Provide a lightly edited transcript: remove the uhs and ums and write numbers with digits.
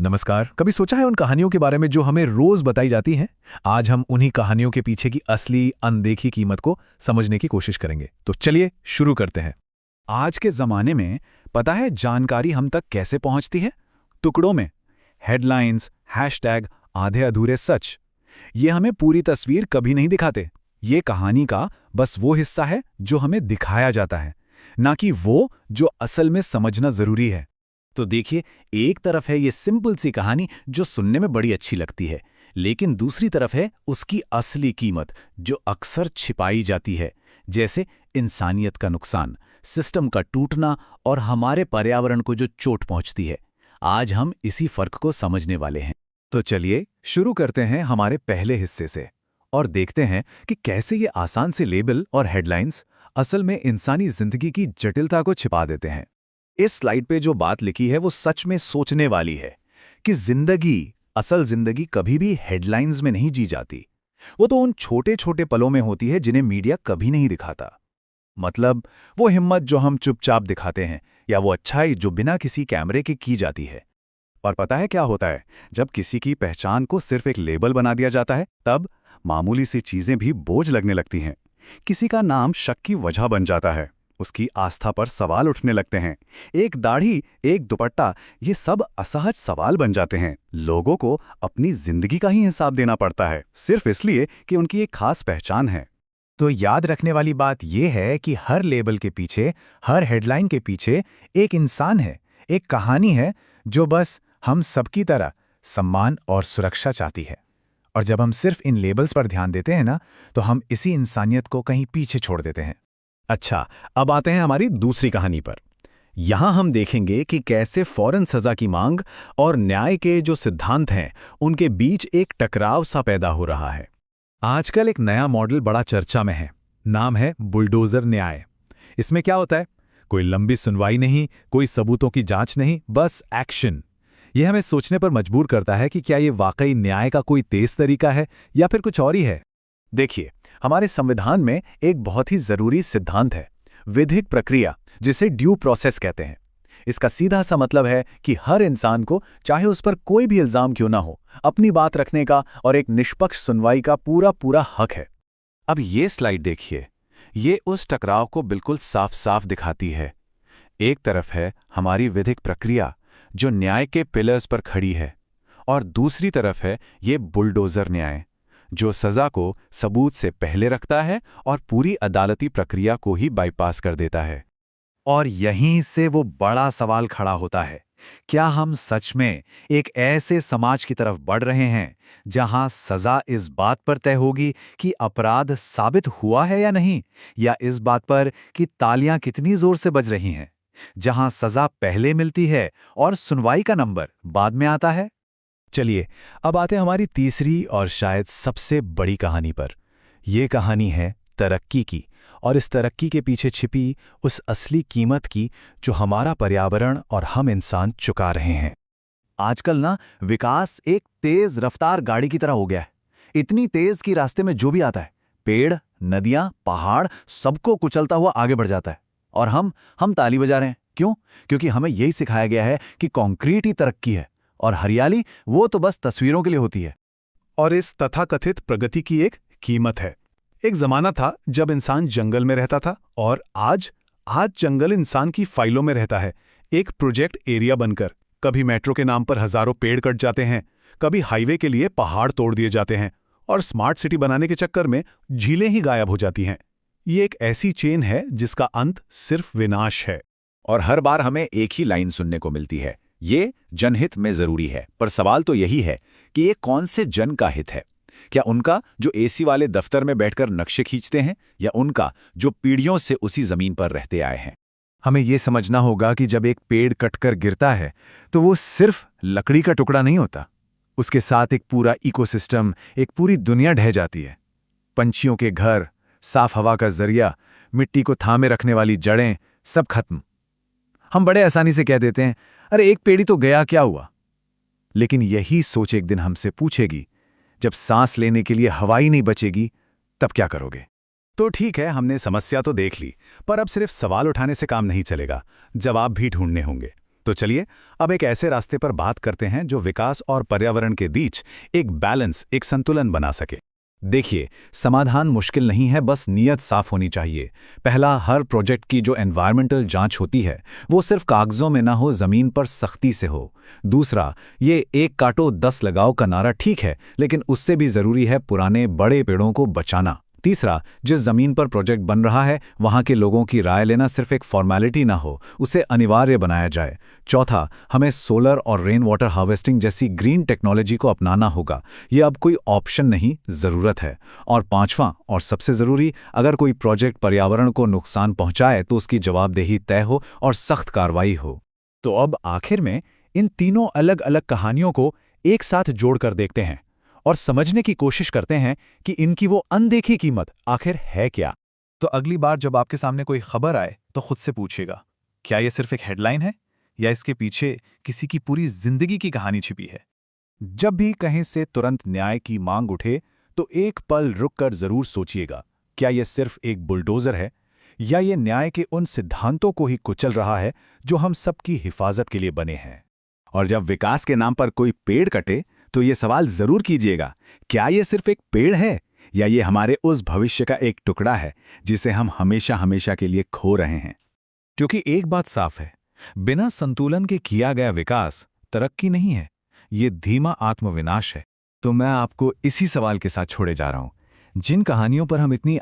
नमस्कार। कभी सोचा है उन कहानियों के बारे में जो हमें रोज बताई जाती हैं? आज हम उन्हीं कहानियों के पीछे की असली अनदेखी कीमत को समझने की कोशिश करेंगे। तो चलिए शुरू करते हैं। आज के ज़माने में पता है जानकारी हम तक कैसे पहुंचती है? टुकड़ों में। हेडलाइंस, हैशटैग, आधे अधूरे सच। ये हमें पूरी तस्वीर कभी नहीं दिखाते। ये कहानी का बस वो हिस्सा है जो हमें दिखाया जाता है, ना कि वो जो असल में समझना ज़रूरी है। तो देखिए, एक तरफ है ये सिंपल सी कहानी जो सुनने में बड़ी अच्छी लगती है, लेकिन दूसरी तरफ है उसकी असली कीमत जो अक्सर छिपाई जाती है, जैसे इंसानियत का नुकसान, सिस्टम का टूटना और हमारे पर्यावरण को जो चोट पहुंचती है। आज हम इसी फर्क को समझने वाले हैं। तो चलिए शुरू करते हैं हमारे पहले हिस्से से और देखते हैं कि कैसे ये आसान से लेबल और हेडलाइंस असल में इंसानी जिंदगी की जटिलता को छिपा देते हैं। इस स्लाइड पे जो बात लिखी है वो सच में सोचने वाली है कि असल जिंदगी कभी भी हेडलाइंस में नहीं जी जाती। वो तो उन छोटे छोटे पलों में होती है जिन्हें मीडिया कभी नहीं दिखाता। मतलब वो हिम्मत जो हम चुपचाप दिखाते हैं, या वो अच्छाई जो बिना किसी कैमरे के की जाती है। और पता है क्या होता है? जब किसी की पहचान को सिर्फ एक लेबल बना दिया जाता है, तब मामूली सी चीजें भी बोझ लगने लगती हैं। किसी का नाम शक की वजह बन जाता है, उसकी आस्था पर सवाल उठने लगते हैं। एक दाढ़ी, एक दुपट्टा, ये सब असहज सवाल बन जाते हैं। लोगों को अपनी जिंदगी का ही हिसाब देना पड़ता है, सिर्फ इसलिए कि उनकी एक खास पहचान है। तो याद रखने वाली बात यह है कि हर लेबल के पीछे, हर हेडलाइन के पीछे एक इंसान है, एक कहानी है जो बस हम सबकी तरह सम्मान और सुरक्षा चाहती है। और जब हम सिर्फ इन लेबल्स पर ध्यान देते हैं ना, तो हम इसी इंसानियत को कहीं पीछे छोड़ देते हैं। अच्छा, अब आते हैं हमारी दूसरी कहानी पर। यहां हम देखेंगे कि कैसे फौरन सजा की मांग और न्याय के जो सिद्धांत हैं, उनके बीच एक टकराव सा पैदा हो रहा है। आजकल एक नया मॉडल बड़ा चर्चा में है। नाम है बुलडोजर न्याय। इसमें क्या होता है? कोई लंबी सुनवाई नहीं, कोई सबूतों की जांच नहीं, बस एक्शन। यह हमें सोचने पर मजबूर करता है कि क्या ये वाकई न्याय का कोई तेज तरीका है या फिर कुछ और ही है। देखिए, हमारे संविधान में एक बहुत ही जरूरी सिद्धांत है, विधिक प्रक्रिया, जिसे ड्यू प्रोसेस कहते हैं। इसका सीधा सा मतलब है कि हर इंसान को, चाहे उस पर कोई भी इल्जाम क्यों ना हो, अपनी बात रखने का और एक निष्पक्ष सुनवाई का पूरा पूरा हक है। अब ये स्लाइड देखिए, ये उस टकराव को बिल्कुल साफ साफ दिखाती है। एक तरफ है हमारी विधिक प्रक्रिया जो न्याय के पिलर्स पर खड़ी है, और दूसरी तरफ है ये बुलडोजर न्याय जो सजा को सबूत से पहले रखता है और पूरी अदालती प्रक्रिया को ही बाईपास कर देता है। और यहीं से वो बड़ा सवाल खड़ा होता है, क्या हम सच में एक ऐसे समाज की तरफ बढ़ रहे हैं जहां सजा इस बात पर तय होगी कि अपराध साबित हुआ है या नहीं, या इस बात पर कि तालियां कितनी जोर से बज रही हैं, जहां सजा पहले मिलती है और सुनवाई का नंबर बाद में आता है? चलिए अब आते हैं हमारी तीसरी और शायद सबसे बड़ी कहानी पर। यह कहानी है तरक्की की, और इस तरक्की के पीछे छिपी उस असली कीमत की जो हमारा पर्यावरण और हम इंसान चुका रहे हैं। आजकल ना विकास एक तेज रफ्तार गाड़ी की तरह हो गया है। इतनी तेज कि रास्ते में जो भी आता है, पेड़, नदियां, पहाड़, सबको कुचलता हुआ आगे बढ़ जाता है। और हम ताली बजा रहे हैं। क्यों? क्योंकि हमें यही सिखाया गया है कि कंक्रीट ही तरक्की है और हरियाली वो तो बस तस्वीरों के लिए होती है। और इस तथाकथित प्रगति की एक कीमत है। एक जमाना था जब इंसान जंगल में रहता था, और आज जंगल इंसान की फाइलों में रहता है, एक प्रोजेक्ट एरिया बनकर। कभी मेट्रो के नाम पर हजारों पेड़ कट जाते हैं, कभी हाईवे के लिए पहाड़ तोड़ दिए जाते हैं, और स्मार्ट सिटी बनाने के चक्कर में झीलें ही गायब हो जाती हैं। ये एक ऐसी चेन है जिसका अंत सिर्फ विनाश है। और हर बार हमें एक ही लाइन सुनने को मिलती है, ये जनहित में जरूरी है। पर सवाल तो यही है कि ये कौन से जन का हित है? क्या उनका जो एसी वाले दफ्तर में बैठकर नक्शे खींचते हैं, या उनका जो पीढ़ियों से उसी जमीन पर रहते आए हैं? हमें यह समझना होगा कि जब एक पेड़ कटकर गिरता है तो वो सिर्फ लकड़ी का टुकड़ा नहीं होता। उसके साथ एक पूरा इकोसिस्टम, एक पूरी दुनिया ढह जाती है। पंछियों के घर, साफ हवा का जरिया, मिट्टी को थामे रखने वाली जड़ें, सब खत्म। हम बड़े आसानी से कह देते हैं, अरे एक पेड़ ही तो गया, क्या हुआ? लेकिन यही सोच एक दिन हमसे पूछेगी, जब सांस लेने के लिए हवा ही नहीं बचेगी, तब क्या करोगे? तो ठीक है, हमने समस्या तो देख ली, पर अब सिर्फ सवाल उठाने से काम नहीं चलेगा, जवाब भी ढूंढने होंगे। तो चलिए अब एक ऐसे रास्ते पर बात करते हैं जो विकास और पर्यावरण के बीच एक बैलेंस, एक संतुलन बना सके। देखिए, समाधान मुश्किल नहीं है, बस नीयत साफ होनी चाहिए। पहला, हर प्रोजेक्ट की जो एनवायरमेंटल जांच होती है वो सिर्फ कागजों में ना हो, जमीन पर सख्ती से हो। दूसरा, ये 1 काटो 10 लगाओ का नारा ठीक है, लेकिन उससे भी जरूरी है पुराने बड़े पेड़ों को बचाना। तीसरा, जिस जमीन पर प्रोजेक्ट बन रहा है वहां के लोगों की राय लेना सिर्फ एक फॉर्मेलिटी ना हो, उसे अनिवार्य बनाया जाए। चौथा, हमें सोलर और रेन वाटर हार्वेस्टिंग जैसी ग्रीन टेक्नोलॉजी को अपनाना होगा। ये अब कोई ऑप्शन नहीं, ज़रूरत है। और पांचवां और सबसे ज़रूरी, अगर कोई प्रोजेक्ट पर्यावरण को नुकसान पहुंचाए तो उसकी जवाबदेही तय हो और सख्त कार्रवाई हो। तो अब आखिर में इन तीनों अलग अलग कहानियों को एक साथ जोड़कर देखते हैं और समझने की कोशिश करते हैं कि इनकी वो अनदेखी कीमत आखिर है क्या। तो अगली बार जब आपके सामने कोई खबर आए तो खुद से पूछिएगा, क्या ये सिर्फ एक हेडलाइन है या इसके पीछे किसी की पूरी जिंदगी की कहानी छिपी है। जब भी कहीं से तुरंत न्याय की मांग उठे तो एक पल रुककर जरूर सोचिएगा, क्या यह सिर्फ एक बुलडोजर है या ये न्याय के उन सिद्धांतों को ही कुचल रहा है जो हम सबकी हिफाजत के लिए बने हैं। और जब विकास के नाम पर कोई पेड़ कटे तो ये सवाल जरूर कीजिएगा, क्या ये सिर्फ एक पेड़ है या ये हमारे उस भविष्य का एक टुकड़ा है जिसे हम हमेशा हमेशा के लिए खो रहे हैं। क्योंकि एक बात साफ है, बिना संतुलन के किया गया विकास तरक्की नहीं है, ये धीमा आत्मविनाश है। तो मैं आपको इसी सवाल के साथ छोड़े जा रहा हूं। जिन कहानियों पर हम इतनी